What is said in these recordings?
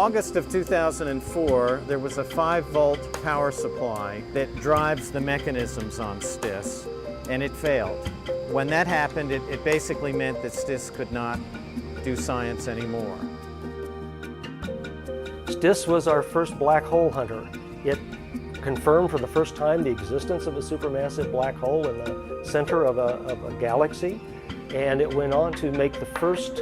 August of 2004, there was a 5-volt power supply that drives the mechanisms on STIS, and it failed. When that happened, it basically meant that STIS could not do science anymore. STIS was our first black hole hunter. It confirmed for the first time the existence of a supermassive black hole in the center of a galaxy, and it went on to make the first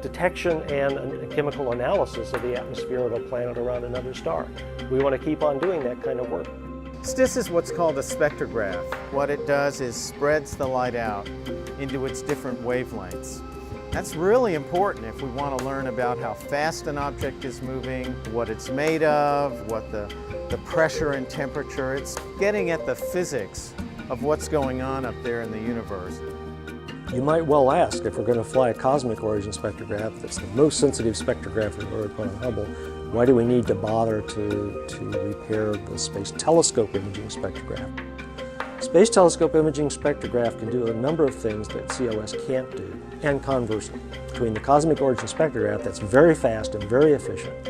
detection and chemical analysis of the atmosphere of a planet around another star. We want to keep on doing that kind of work. STIS is what's called a spectrograph. What it does is spreads the light out into its different wavelengths. That's really important if we want to learn about how fast an object is moving, what it's made of, what the pressure and temperature. It's getting at the physics of what's going on up there in the universe. You might well ask, if we're going to fly a cosmic origin spectrograph that's the most sensitive spectrograph we've ever put on Hubble, why do we need to bother to repair the Space Telescope Imaging Spectrograph? Space Telescope Imaging Spectrograph can do a number of things that COS can't do, and conversely. Between the Cosmic Origin Spectrograph that's very fast and very efficient,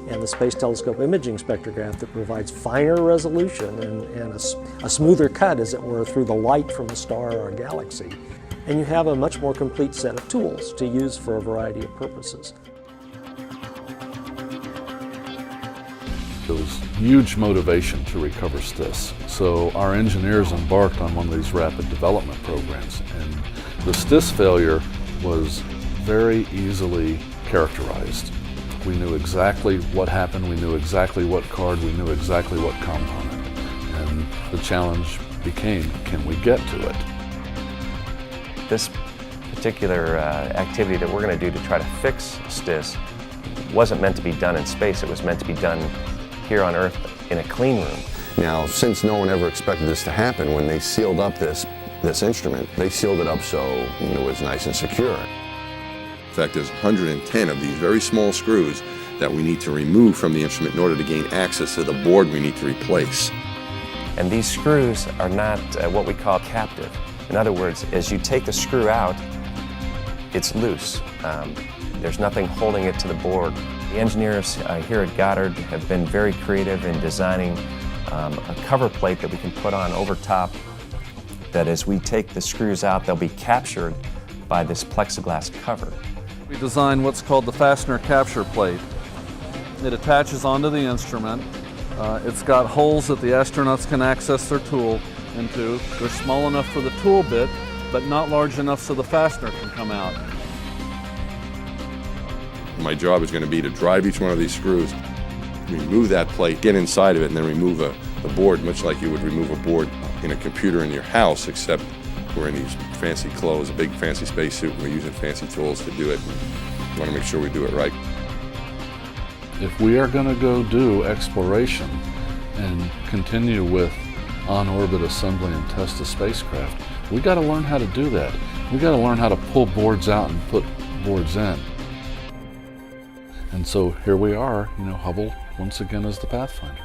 and the Space Telescope Imaging Spectrograph that provides finer resolution and a smoother cut, as it were, through the light from a star or a galaxy, and you have a much more complete set of tools to use for a variety of purposes. There was huge motivation to recover STIS, so our engineers embarked on one of these rapid development programs, and the STIS failure was very easily characterized. We knew exactly what happened, we knew exactly what card, we knew exactly what component, and the challenge became, can we get to it? This particular activity that we're going to do to try to fix STIS wasn't meant to be done in space, it was meant to be done here on Earth in a clean room. Now, since no one ever expected this to happen, when they sealed up this instrument, they sealed it up so it was nice and secure. In fact, there's 110 of these very small screws that we need to remove from the instrument in order to gain access to the board we need to replace. And these screws are not what we call captive. In other words, as you take the screw out, it's loose. There's nothing holding it to the board. The engineers here at Goddard have been very creative in designing a cover plate that we can put on over top, that as we take the screws out, they'll be captured by this plexiglass cover. We designed what's called the fastener capture plate. It attaches onto the instrument. It's got holes that the astronauts can access their tool into. They're small enough for the tool bit, but not large enough so the fastener can come out. My job is going to be to drive each one of these screws, remove that plate, get inside of it, and then remove the board, much like you would remove a board in a computer in your house, except we're in these fancy clothes, a big fancy spacesuit, and we're using fancy tools to do it. We want to make sure we do it right. If we are going to go do exploration and continue with on-orbit assembly and test of spacecraft, we got to learn how to do that. We got to learn how to pull boards out and put boards in. And so here we are, Hubble once again is the pathfinder.